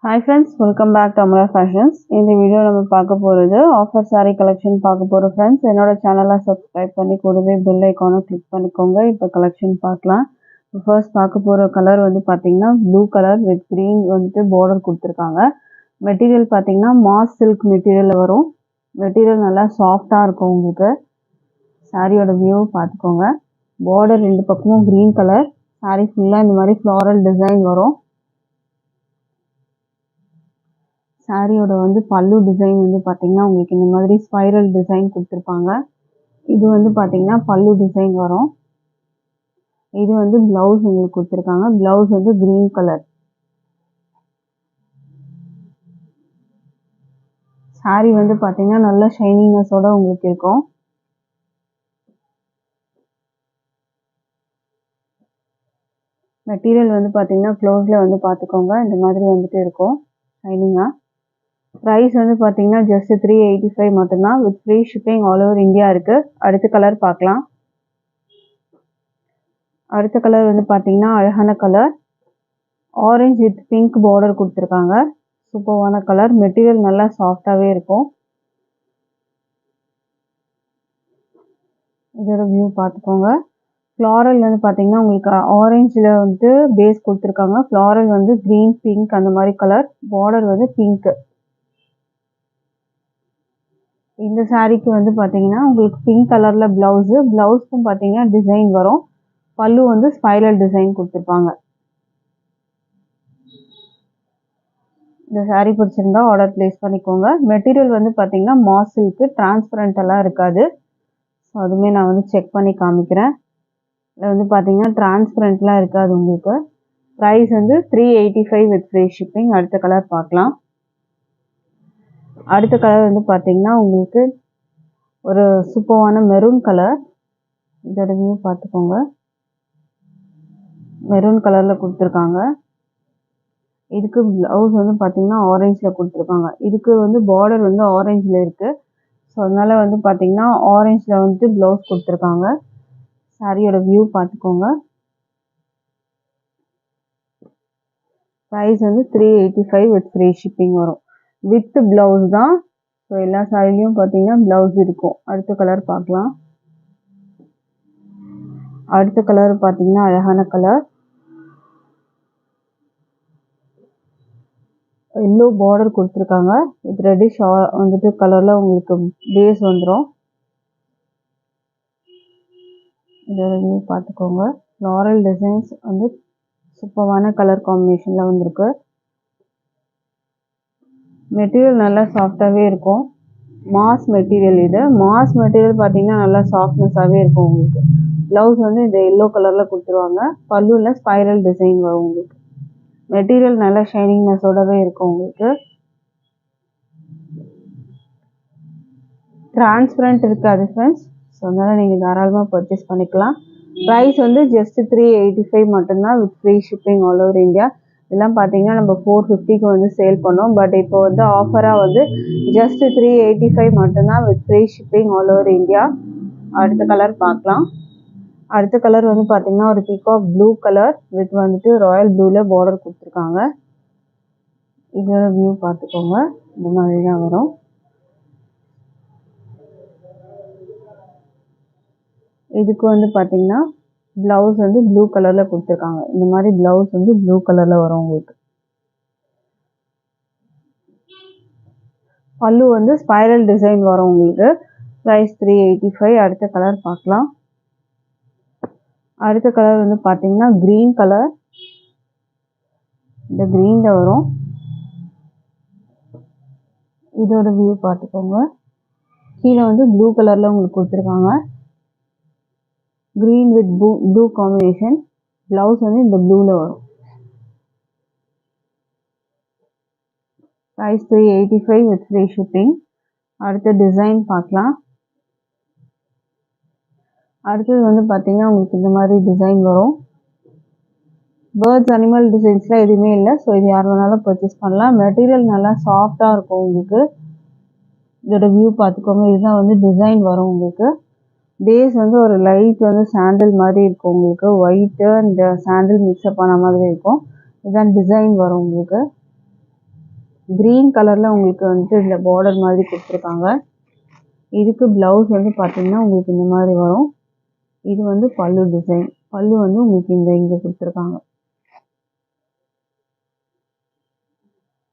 Hi friends, welcome back to Amara Fashions. In the video நம்ம பார்க்க போறது offer saree collection பார்க்க போறோம் friends. என்னோட சேனலை subscribe பண்ணி கூடவே bell icon click பண்ணிக்கோங்க. இப்போ collection பார்க்கலாம். ஃபர்ஸ்ட் பார்க்க போற கலர் வந்து பாத்தீங்கன்னா blue color with green வந்து border கொடுத்திருக்காங்க. மெட்டீரியல் பாத்தீங்கன்னா மாஸ் silk மெட்டீரியல்ல வரும். மெட்டீரியல் நல்லா சாஃப்ட்டா இருக்கும் உங்களுக்கு. சாரியோட வியூ பார்த்துக்கோங்க. border ரெண்டு பக்கமும் green color. saree ஃபுல்லா இந்த மாதிரி floral design வரும். சாரியோட வந்து பல்லு டிசைன் வந்து பாத்தீங்கன்னா உங்களுக்கு இந்த மாதிரி ஸ்பைரல் டிசைன் கொடுத்திருப்பாங்க. இது வந்து பாத்தீங்கன்னா பல்லு டிசைன் வரும். இது வந்து பிளவுஸ் உங்களுக்கு கொடுத்திருக்காங்க. பிளவுஸ் வந்து கிரீன் கலர். சாரி வந்து பாத்தீங்கன்னா நல்ல ஷைனிங்னஸோட உங்களுக்கு இருக்கும். மெட்டீரியல் வந்து பாத்தீங்கன்னா க்ளோஸ்ல வந்து பாத்துக்கோங்க. இந்த மாதிரி வந்துட்டு இருக்கும் ஷைனிங்கா. பிரைஸ் வந்து பாத்தீங்கன்னா ஜஸ்ட் 385 மட்டும்தான். With free shipping all over India இருக்கு. அடுத்த கலர் பார்க்கலாம். அடுத்த கலர் வந்து பாத்தீங்கன்னா அழகான colour. Orange with pink border கொடுத்திருக்காங்க. சூப்பரான கலர். மெட்டீரியல் நல்லா சாஃப்டாவே இருக்கும். இதோட வியூ பார்த்துக்கோங்க. ஃப்ளாரல் வந்து பாத்தீங்கன்னா உங்களுக்கு ஆரஞ்சுல வந்து பேஸ் கொடுத்திருக்காங்க. ஃப்ளாரல் வந்து கிரீன் பிங்க் அந்த மாதிரி கலர். பார்டர் வந்து பிங்க். இந்த சாரிக்கு வந்து பாத்தீங்கன்னா உங்களுக்கு பிங்க் கலர்ல பிளவுஸ். பிளவுஸ்க்கும் பாத்தீங்கன்னா டிசைன் வரும். பல்லு வந்து ஸ்பைரல் டிசைன் கொடுத்திருப்பாங்க. இந்த சாரி பிடிச்சிருந்தா ஆர்டர் பிளேஸ் பண்ணிக்கோங்க. மெட்டீரியல் வந்து பாத்தீங்கன்னா மாஸ் சில்க், டிரான்ஸ்பரண்ட் எல்லாம் இருக்காது. ஸோ அதுவுமே நான் வந்து செக் பண்ணி காமிக்கிறேன். இதில் வந்து பாத்தீங்கன்னா டிரான்ஸ்பரண்ட்லாம் இருக்காது உங்களுக்கு. ப்ரைஸ் வந்து 385 வித் ஃப்ரீ ஷிப்பிங். அடுத்த கலர் பார்க்கலாம். அடுத்த கலர் வந்து பாத்தீங்கன்னா உங்களுக்கு ஒரு சூப்பரான மெரூன் கலர். இதோட வியூ பார்த்துக்கோங்க. மெரூன் கலர்ல கொடுத்துருக்காங்க. இதுக்கு பிளவுஸ் வந்து பாத்தீங்கன்னா ஆரஞ்சுல கொடுத்துருக்காங்க. இதுக்கு வந்து பார்டர் வந்து ஆரஞ்சுல இருக்கு. ஸோ அதனால வந்து பாத்தீங்கன்னா ஆரஞ்சுல வந்து பிளவுஸ் கொடுத்துருக்காங்க. சாரியோட வியூ பார்த்துக்கோங்க. ப்ரைஸ் வந்து 385 வித் ஃப்ரீ ஷிப்பிங் வரும். வித் பிளவுஸ் தான். ஸோ எல்லா சாரிலையும் பாத்தீங்கன்னா பிளவுஸ் இருக்கும். அடுத்த கலர் பார்க்கலாம். அடுத்த கலர் பாத்தீங்கன்னா அழகான கலர். எல்லோ பார்டர் கொடுத்துருக்காங்க. வித் ரெட்டிஷ் வந்துட்டு கலர்ல உங்களுக்கு பேஸ் வந்துடும். இதோட வியூ பார்த்துக்கோங்க. ஃப்ளாரல் டிசைன்ஸ் வந்து சூப்பரான கலர் காம்பினேஷன்ல வந்திருக்கு. மெட்டீரியல் நல்லா சாஃப்டாவே இருக்கும். மாஸ் மெட்டீரியல் இது. மாஸ் மெட்டீரியல் பார்த்தீங்கன்னா நல்லா சாஃப்ட்னஸாகவே இருக்கும் உங்களுக்கு. பிளவுஸ் வந்து இந்த எல்லோ கலர்ல கொடுத்துருவாங்க. பல்லுல ஸ்பைரல் டிசைன் வரும் உங்களுக்கு. மெட்டீரியல் நல்லா ஷைனிங்னஸோடவே இருக்கும் உங்களுக்கு. டிரான்ஸ்பரண்ட் இருக்காது ஃப்ரெண்ட்ஸ். ஸோ அதனால நீங்கள் தாராளமாக பர்ச்சேஸ் பண்ணிக்கலாம். ப்ரைஸ் வந்து ஜஸ்ட் 385 மட்டும்தான் with free shipping all over India. இதெல்லாம் பார்த்தீங்கன்னா நம்ம 450க்கு வந்து சேல் பண்ணோம். பட் இப்போ வந்து ஆஃபராக வந்து ஜஸ்ட் 385 மட்டும்தான் with free shipping all over India. அடுத்த கலர் பார்க்கலாம். அடுத்த கலர் வந்து பார்த்தீங்கன்னா ஒரு பீகாக் ப்ளூ கலர் வித் வந்துட்டு ராயல் ப்ளூவில் பார்டர் கொடுத்துருக்காங்க. இதோட வியூ பார்த்துக்கோங்க. இந்த மாதிரி தான் வரும். இதுக்கு வந்து பார்த்தீங்கன்னா பிளவுஸ் வந்து ப்ளூ கலர்ல கொடுத்துருக்காங்க. இந்த மாதிரி பிளவுஸ் வந்து ப்ளூ கலர்ல வரும் உங்களுக்கு. பல்லு வந்து ஸ்பைரல் டிசைன் வரும் உங்களுக்கு. ப்ரைஸ் 385. அடுத்த கலர் பார்க்கலாம். அடுத்த கலர் வந்து பார்த்தீங்கன்னா கிரீன் கலர். இந்த கிரீன்ல வரும். இதோட வியூ பார்த்துக்கோங்க. கீழே வந்து ப்ளூ கலர்ல உங்களுக்கு கொடுத்துருக்காங்க. Green with blue combination. Blouse வந்து இந்த ப்ளூல வரும். Price 385 with free shipping. அடுத்த டிசைன் பார்க்கலாம். அடுத்தது வந்து பார்த்தீங்கன்னா உங்களுக்கு இந்த மாதிரி டிசைன் வரும். பேர்ட்ஸ் அனிமல் டிசைன்ஸ்லாம் எதுவுமே இல்லை. ஸோ இது யார் வேணாலும் பர்ச்சேஸ் பண்ணலாம். மெட்டீரியல் நல்லா சாஃப்டாக இருக்கும் உங்களுக்கு. இதோட வியூ பார்த்துக்கோங்க. இதுதான் வந்து டிசைன் வரும் உங்களுக்கு. பேஸ் வந்து ஒரு லைட் வந்து சாண்டில் மாதிரி இருக்கும் உங்களுக்கு. ஒயிட்டு அண்ட் சாண்டில் மிக்ஸ்அப் ஆன மாதிரி இருக்கும். இதுதான் டிசைன் வரும் உங்களுக்கு. க்ரீன் கலரில் உங்களுக்கு வந்துட்டு இதில் பார்டர் மாதிரி கொடுத்துருக்காங்க. இதுக்கு ப்ளவுஸ் வந்து பார்த்தீங்கன்னா உங்களுக்கு இந்த மாதிரி வரும். இது வந்து பல்லு டிசைன். பல்லு வந்து உங்களுக்கு இங்கே கொடுத்துருக்காங்க.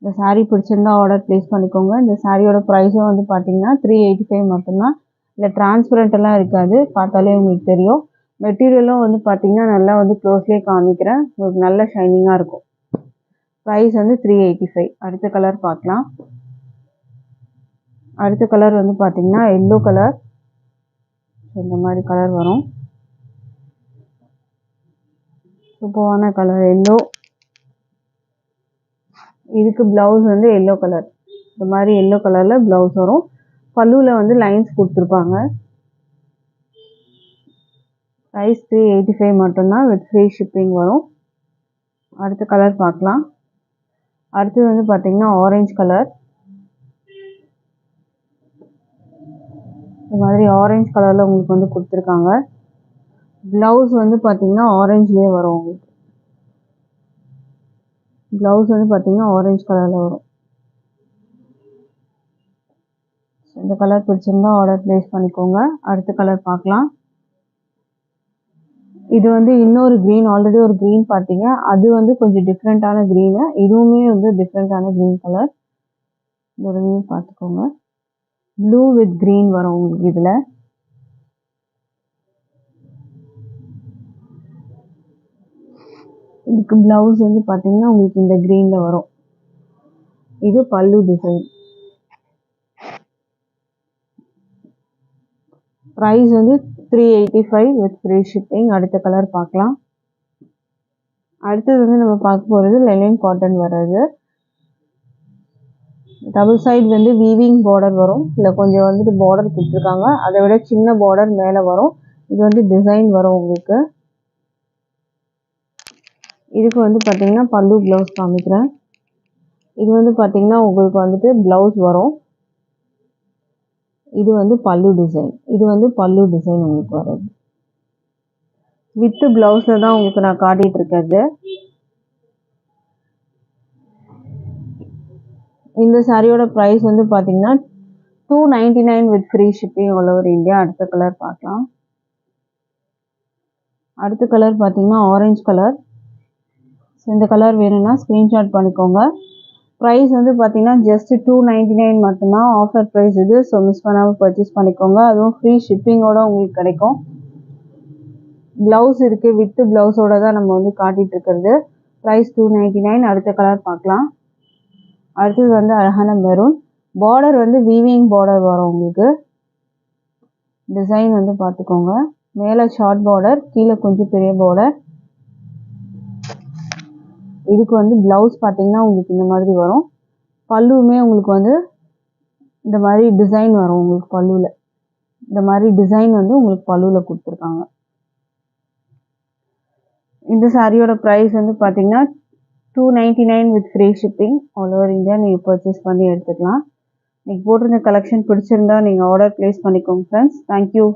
இந்த சாரீ பிடிச்சிருந்தா ஆர்டர் ப்ளேஸ் பண்ணிக்கோங்க. இந்த சாரியோட ப்ரைஸும் வந்து பார்த்தீங்கன்னா 385 மட்டும்தான். இல்லை டிரான்ஸ்பரண்ட் எல்லாம் இருக்காது, பார்த்தாலே உங்களுக்கு தெரியும். மெட்டீரியலும் வந்து பார்த்தீங்கன்னா நல்லா வந்து க்ளோஸ்லேயே காமிக்கிறேன், உங்களுக்கு நல்ல ஷைனிங்காக இருக்கும். ப்ரைஸ் வந்து 385. அடுத்த கலர் பார்க்கலாம். அடுத்த கலர் வந்து பார்த்தீங்கன்னா எல்லோ கலர். இந்த மாதிரி கலர் வரும். சூப்பரான கலர் எல்லோ. இதுக்கு ப்ளவுஸ் வந்து எல்லோ கலர். இந்த மாதிரி எல்லோ கலரில் ப்ளவுஸ் வரும். பல்லுவில் வந்து லைன்ஸ் கொடுத்துருப்பாங்க. ப்ரைஸ் 385 மட்டும்தான், வித் ஃப்ரீ ஷிப்பிங் வரும். அடுத்த கலர் பார்க்கலாம். அடுத்தது வந்து பார்த்தீங்கன்னா ஆரஞ்சு கலர். இந்த மாதிரி ஆரஞ்சு கலரில் உங்களுக்கு வந்து கொடுத்துருக்காங்க. ப்ளவுஸ் வந்து பார்த்தீங்கன்னா ஆரஞ்சுலேயே வரும். உங்களுக்கு ப்ளவுஸ் வந்து பார்த்தீங்கன்னா ஆரஞ்சு கலரில் வரும். இந்த கலர் பிடிச்சிருந்தா ஆர்டர் ப்ளேஸ் பண்ணிக்கோங்க. அடுத்த கலர் பார்க்கலாம். இது வந்து இன்னொரு க்ரீன். ஆல்ரெடி ஒரு க்ரீன் பார்த்தீங்க, அது வந்து கொஞ்சம் டிஃப்ரெண்ட்டான க்ரீனு. இதுவுமே வந்து டிஃப்ரெண்ட்டான க்ரீன் கலர். இதோட வியூ பார்த்துக்கோங்க. ப்ளூ வித் க்ரீன் வரும் உங்களுக்கு இதில். இதுக்கு ப்ளவுஸ் வந்து பார்த்தீங்கன்னா உங்களுக்கு இந்த க்ரீனில் வரும். இது பல்லு டிசைன். ப்ரைஸ் வந்து 385 வித் ஃப்ரீ ஷிப்பிங். அடுத்த கலர் பார்க்கலாம். அடுத்தது வந்து நம்ம பார்க்க போகிறது லெனின் காட்டன் வர்றது. டபுள் சைடு வந்து வீவிங் பார்டர் வரும். இல்லை கொஞ்சம் வந்துட்டு பார்டர் கொடுத்துருக்காங்க, அதை விட சின்ன பார்டர் மேலே வரும். இது வந்து டிசைன் வரும் உங்களுக்கு. இதுக்கு வந்து பார்த்தீங்கன்னா பல்லு ப்ளவுஸ் காமிக்கிறேன். இது வந்து பார்த்தீங்கன்னா உங்களுக்கு வந்துட்டு ப்ளவுஸ் வரும். இது வந்து பல்லு டிசைன். இது வந்து பல்லு டிசைன் உங்களுக்கு வர்றது. வித்து ப்ளவுஸில் தான் உங்களுக்கு நான் காட்டிகிட்டு இருக்கிறது. இந்த சாரியோட ப்ரைஸ் வந்து பார்த்தீங்கன்னா 299 with free shipping all over India. அடுத்த கலர் பார்க்கலாம். அடுத்த கலர் பார்த்தீங்கன்னா ஆரஞ்சு கலர். இந்த கலர் வேணும்னா ஸ்க்ரீன்ஷாட் பண்ணிக்கோங்க. ப்ரைஸ் வந்து பார்த்தீங்கன்னா ஜஸ்ட் 299 மட்டும்தான். ஆஃபர் ப்ரைஸ் இது. ஸோ மிஸ் பண்ணாமல் பர்ச்சேஸ் பண்ணிக்கோங்க. அதுவும் ஃப்ரீ ஷிப்பிங்கோட உங்களுக்கு கிடைக்கும். ப்ளவுஸ் இருக்குது, வித்து ப்ளவுஸோட தான் நம்ம வந்து காட்டிகிட்டு இருக்கிறது. ப்ரைஸ் 299. அடுத்த கலர் பார்க்கலாம். அடுத்தது வந்து அழகான மெரூன். பார்டர் வந்து வீவிங் பார்டர் வரும் உங்களுக்கு. டிசைன் வந்து பார்த்துக்கோங்க. மேலே ஷார்ட் பார்டர், கீழே கொஞ்சம் பெரிய பார்டர். இதுக்கு வந்து ப்ளவுஸ் பார்த்தீங்கன்னா உங்களுக்கு இந்த மாதிரி வரும். பல்லுவுமே உங்களுக்கு வந்து இந்த மாதிரி டிசைன் வரும். உங்களுக்கு பல்லுவில் இந்த மாதிரி டிசைன் வந்து உங்களுக்கு பல்லுவில் கொடுத்துருக்காங்க. இந்த சாரியோட ப்ரைஸ் வந்து பார்த்தீங்கன்னா 299 with free shipping all over India. நீங்கள் பர்ச்சேஸ் பண்ணி எடுத்துக்கலாம். நீங்கள் போட்டிருந்த கலெக்ஷன் பிடிச்சிருந்தா நீங்கள் ஆர்டர் ப்ளேஸ் பண்ணிக்கோங்க ஃப்ரெண்ட்ஸ். தேங்க்யூ.